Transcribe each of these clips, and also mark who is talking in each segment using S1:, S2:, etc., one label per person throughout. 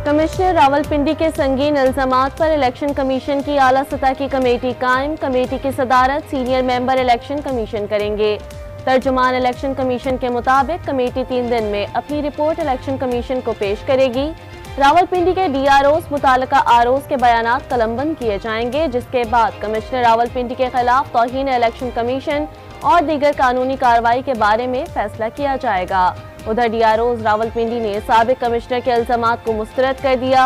S1: Commissioner Rawalpindi के संगीन इल्जामात पर इलेक्शन कमीशन की आला सतह की कमेटी कायम। कमेटी की सदारत सीनियर मेंबर इलेक्शन कमीशन करेंगे। तर्जुमान इलेक्शन कमीशन के मुताबिक कमेटी 3 दिन में अपनी रिपोर्ट इलेक्शन कमीशन को पेश करेगी। रावलपिंडी के DROs मुताल्लिका ROs के बयानात कलमबंद किए जाएंगे, जिसके बाद कमिश्नर रावलपिंडी के खिलाफ तौहीन इलेक्शन कमीशन और दीगर कानूनी कार्रवाई के बारे में फैसला किया जाएगा। उधर DROs रावलपिंडी ने साबिक कमिश्नर के इल्जामात को मुस्तरद कर दिया।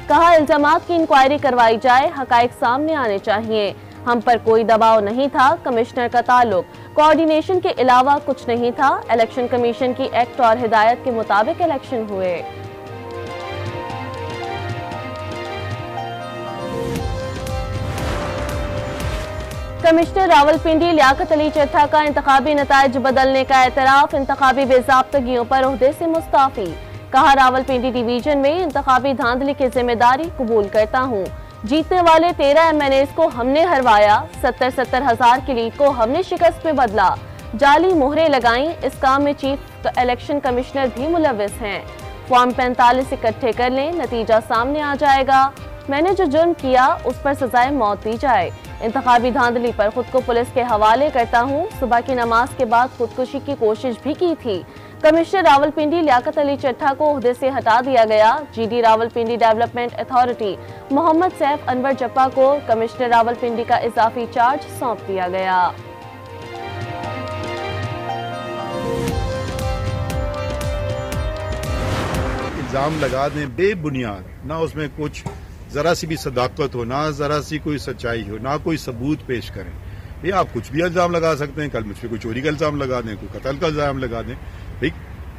S1: कहा, इल्जामात की इंक्वायरी करवाई जाए, हकाइक सामने आने चाहिए। हम पर कोई दबाव नहीं था। कमिश्नर का ताल्लुक कोऑर्डिनेशन के अलावा कुछ नहीं था। इलेक्शन कमीशन की एक्ट और हिदायत के मुताबिक इलेक्शन हुए। कमिश्नर रावलपिंडी लियाकत अली चट्ठा का इंतखाबी नताइज बदलने का एतराफ। इंतखाबी बेज़ाब्तगियों पर ओहदे से मुस्ताफी। कहा, रावलपिंडी डिवीजन में इंतखाबी धांधली की जिम्मेदारी कबूल करता हूँ। जीतने वाले 13 MNAs को हमने हरवाया। 70 हजार की लीड को हमने शिकस्त में बदला। जाली मोहरें लगाई। इस काम में चीफ इलेक्शन कमिश्नर भी मुलविस हैं। फॉर्म 45 इकट्ठे कर लें, नतीजा सामने आ जाएगा। मैंने जो जुर्म किया उस पर सजाए मौत दी जाए। इंतखाबी धांधली पर खुद को पुलिस के हवाले करता हूँ। सुबह की नमाज के बाद खुदकुशी की कोशिश भी की थी। कमिश्नर रावलपिंडी लियाकत अली चट्ठा को ओहदे से हटा दिया गया। GD Rawalpindi development authority Mohammad Saif Anwar Jappa को कमिश्नर रावलपिंडी का इजाफी चार्ज सौंप दिया गया।
S2: इल्जाम लगा दें बेबुनियाद, ना उसमें कुछ जरा सी भी सदाकत हो, ना जरा सी कोई सच्चाई हो, ना कोई सबूत पेश करें। ये आप कुछ भी इल्जाम लगा सकते हैं। कल मुझ पर कोई चोरी का इल्जाम लगा दें, कोई कत्ल का इल्जाम लगा दें।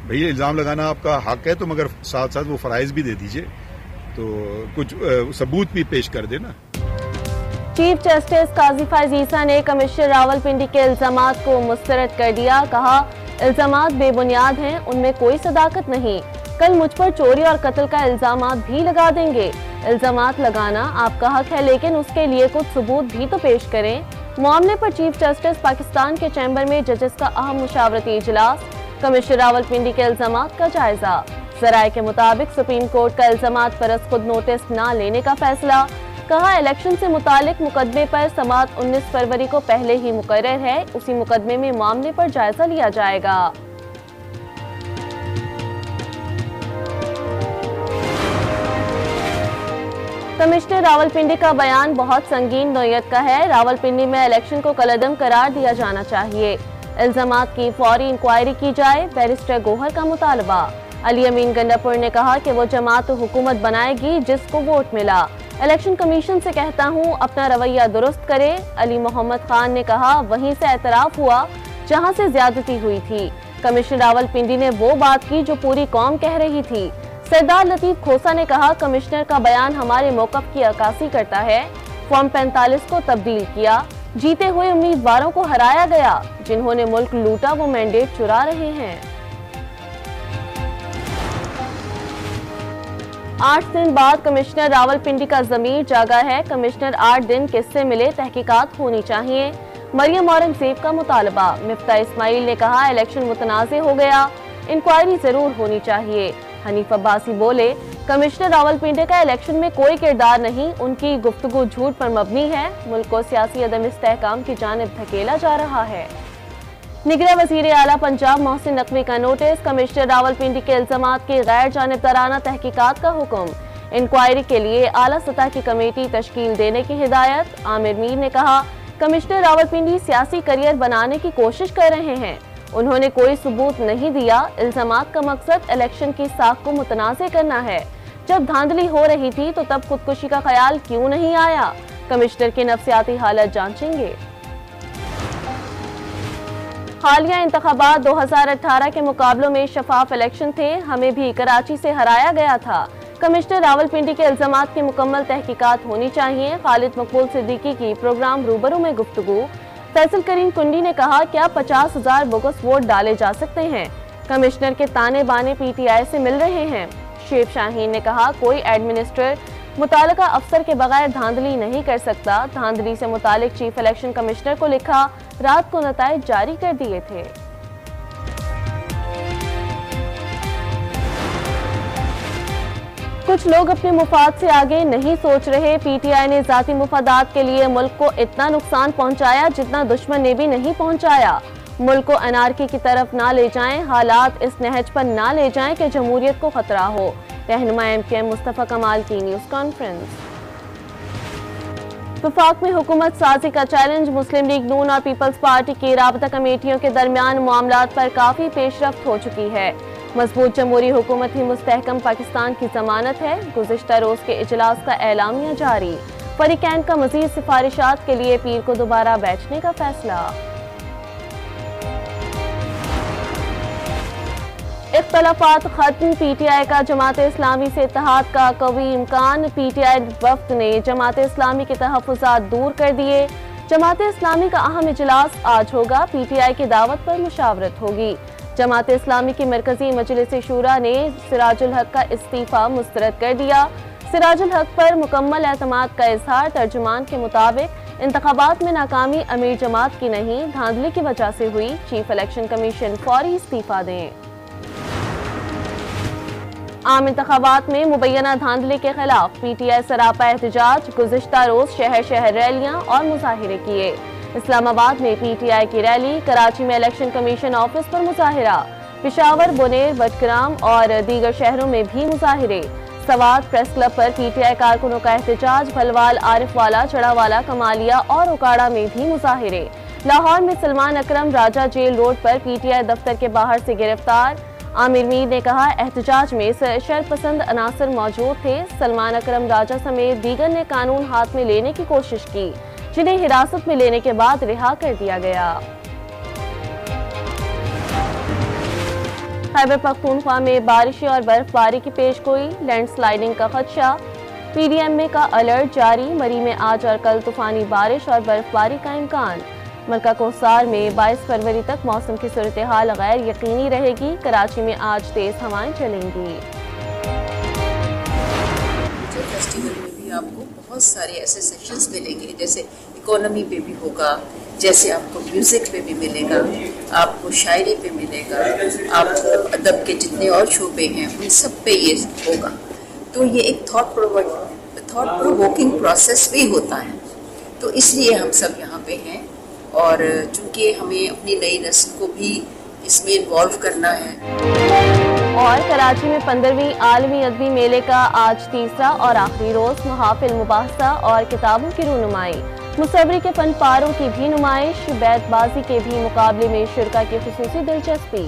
S2: भाई इल्जाम लगाना आपका हक है, तो मगर साथ साथ वो फराइज भी दे दीजिए, तो कुछ सबूत भी पेश कर देना।
S1: चीफ जस्टिस काजी फैज ईसा ने कमिश्नर रावलपिंडी के इल्जामात को मुस्तरद कर दिया। कहा, इल्जामात बेबुनियाद हैं, उनमें कोई सदाकत नहीं। कल मुझ पर चोरी और कत्ल का इल्जामात भी लगा देंगे। इल्जामात लगाना आपका हक है, लेकिन उसके लिए कुछ सबूत भी तो पेश करें। मामले पर चीफ जस्टिस पाकिस्तान के चैम्बर में जजेस का अहम मुशावरती इजलास। कमिश्नर रावलपिंडी के इल्जामात का जायजा। जराये के मुताबिक सुप्रीम कोर्ट का इल्जामात पर खुद नोटिस न लेने का फैसला। कहा, इलेक्शन से मुतालिक मुकदमे पर समाअत 19 फरवरी को पहले ही मुकर्रर है। उसी मुकदमे में मामले पर जायजा लिया जाएगा। कमिश्नर रावलपिंडी का बयान बहुत संगीन नौयत का है। रावलपिंडी में इलेक्शन को कलअदम करार दिया जाना चाहिए। इल्जामात की फौरी इंक्वायरी की जाए। बैरिस्टर गोहर का मुतालबा। अली अमीन गंडापुर ने कहा कि वो जमात हुकूमत बनाएगी जिसको वोट मिला। इलेक्शन कमीशन से कहता हूँ अपना रवैया दुरुस्त करे। अली मोहम्मद खान ने कहा, वहीं से एतराफ हुआ जहाँ से ज्यादती हुई थी। कमिश्नर रावलपिंडी ने वो बात की जो पूरी कौम कह रही थी। सरदार लतीफ खोसा ने कहा, कमिश्नर का बयान हमारे मौकफ की अक्कासी करता है। फॉर्म 45 को तब्दील किया। जीते हुए उम्मीदवारों को हराया गया। जिन्होंने मुल्क लूटा वो मैंडेट चुरा रहे हैं। 8 दिन बाद कमिश्नर रावलपिंडी का ज़मीर जागा है। कमिश्नर 8 दिन किससे मिले, तहकीकात होनी चाहिए। मरियम औरंगजेब का मुतालबा। मिफ्ता इस्माइल ने कहा, इलेक्शन मुतनाज़े हो गया, इंक्वायरी जरूर होनी चाहिए। हनीफ अब्बासी बोले, कमिश्नर रावलपिंडी का इलेक्शन में कोई किरदार नहीं, उनकी गुफ्तगू झूठ पर मबनी है। मुल्क को सियासी अदम इस्तेहकाम की जानिब धकेला जा रहा है। निगरां वज़ीर आला पंजाब मोहसिन नकवी का नोटिस। कमिश्नर रावलपिंडी के इल्जामात की गैर जानिबदाराना तहकीकात का हुक्म। इंक्वायरी के लिए आला सतह की कमेटी तश्कील देने की हिदायत। आमिर मीर ने कहा, कमिश्नर रावलपिंडी सियासी करियर बनाने की कोशिश कर रहे हैं। उन्होंने कोई सबूत नहीं दिया। इल्जामात का मकसद इलेक्शन की साख को मुतनाज़े करना है। जब धांधली हो रही थी तो तब खुदकुशी का ख्याल क्यों नहीं आया। कमिश्नर की नफ्सियाती हालत जांचेंगे। हालिया इंतखाबात 2018 के मुकाबलों में शफाफ इलेक्शन थे। हमें भी कराची से हराया गया था। कमिश्नर रावलपिंडी के इल्जामात की मुकम्मल तहकीकात होनी चाहिए। खालिद मकबूल सिद्दीकी की प्रोग्राम रूबरू में गुफ्तगू। फैसल करीम कुंडी ने कहा, क्या 50,000 बोगस वोट डाले जा सकते हैं। कमिश्नर के ताने बाने PTI से मिल रहे हैं। शेख शाहीन ने कहा, कोई एडमिनिस्ट्रेटर मुतालिका अफसर के बगैर धांधली नहीं कर सकता। धांधली से मुतालिक चीफ इलेक्शन कमिश्नर को लिखा, रात को नताइज जारी कर दिए थे। कुछ लोग अपने मुफाद से आगे नहीं सोच रहे। पीटीआई ने जाती मुफादात के लिए मुल्क को इतना नुकसान पहुंचाया जितना दुश्मन ने भी नहीं पहुंचाया। मुल्क को अनारकी की तरफ ना ले जाएं, हालात इस नहज पर ना ले जाएं कि जमहूरियत को खतरा हो। रहनुमा एमकेएम मुस्तफा कमाल की न्यूज कॉन्फ्रेंस। वफाक में हुकूमत साजी का चैलेंज। मुस्लिम लीग नून और पीपल्स पार्टी की राबता कमेटियों के दरमियान मामलात पर काफी पेशरफ्त हो चुकी है। मजबूत जमहूरी हुकूमत ही मुस्तहकम पाकिस्तान की जमानत है। गुज़िश्ता रोज के इजलास का एलामिया जारी। फरीकैन का मजीद सिफारिशात के लिए पीर को दोबारा बैठने का फैसला। इख्तलाफात खत्म। पीटीआई का जमात इस्लामी से इत्तेहाद का कवी इम्कान। पीटीआई वफ्द ने जमात इस्लामी के तहफ़्फ़ुज़ात दूर कर दिए। जमात इस्लामी का अहम इजलास आज होगा। पीटीआई की दावत पर मुशावरत होगी। जमात इस्लामी की मरकजी मजलिस शूरा ने सिराजुल हक का इस्तीफा मुस्तरद कर दिया। सिराजुल हक पर मुकम्मल एतमाद का इजहार। तर्जुमान के मुताबिक इंतखाबात में नाकामी अमीर जमात की नहीं, धांधली की वजह से हुई। चीफ इलेक्शन कमीशन फौरी इस्तीफा दें। आम इंतखाबात में मुबैना धांधली के खिलाफ पीटीआई सरापा एहतजाज। गुज़िश्ता रोज शहर शहर रैलियां और मुजाहिरे किए। इस्लामाबाद में पीटीआई की रैली। कराची में इलेक्शन कमीशन ऑफिस पर मुजाहिरा। पेशावर, बुनेर, बटग्राम और दीगर शहरों में भी मुजाहिरे। सवात प्रेस क्लब पर पीटीआई कारकुनों का एहतजाज। भलवाल, आरिफवाला, चढ़ावाला, कमालिया और उकाड़ा में भी मुजाहिरे। लाहौर में सलमान अकरम राजा जेल रोड पर पीटीआई दफ्तर के बाहर से गिरफ्तार। आमिर मीर ने कहा, एहतजाज में शरपसंद अनासर मौजूद थे। सलमान अकरम राजा समेत दीगर ने कानून हाथ में लेने की कोशिश की, जिन्हें हिरासत में लेने के बाद रिहा कर दिया गया। खैबर पख्तूनख्वा में बारिश और बर्फबारी की पेशगोई। लैंडस्लाइडिंग का खदशा। पीडीएमए का अलर्ट जारी। मरी में आज और कल तूफानी बारिश और बर्फबारी का इम्कान। मलका कोहसार में 22 फरवरी तक मौसम की सूरत हाल गैर यकीनी रहेगी। कराची में आज तेज हवाएं चलेंगी।
S3: फेस्टिवल में भी आपको बहुत सारे ऐसे सेक्शंस मिलेंगे, जैसे इकोनॉमी पे भी होगा, जैसे आपको म्यूजिक पे भी मिलेगा, आपको शायरी पे मिलेगा, आपको अदब के जितने और शोबे हैं उन सब पे ये होगा। तो ये एक थॉट प्रोवोकिंग प्रोसेस भी होता है। तो इसलिए हम सब यहाँ पे हैं और चूंकि हमें अपनी नई नस्ल को भी इसमें इन्वॉल्व करना है।
S1: और कराची में 15वीं आलमी अदबी मेले का आज तीसरा और आखिरी रोज। महाफिल, मुबाहसा और किताबों की रूनुमाई। मुसव्वरी के फनपारों की भी नुमाइश। बैतबाजी के भी मुकाबले में शुरका की खुसूसी दिलचस्पी।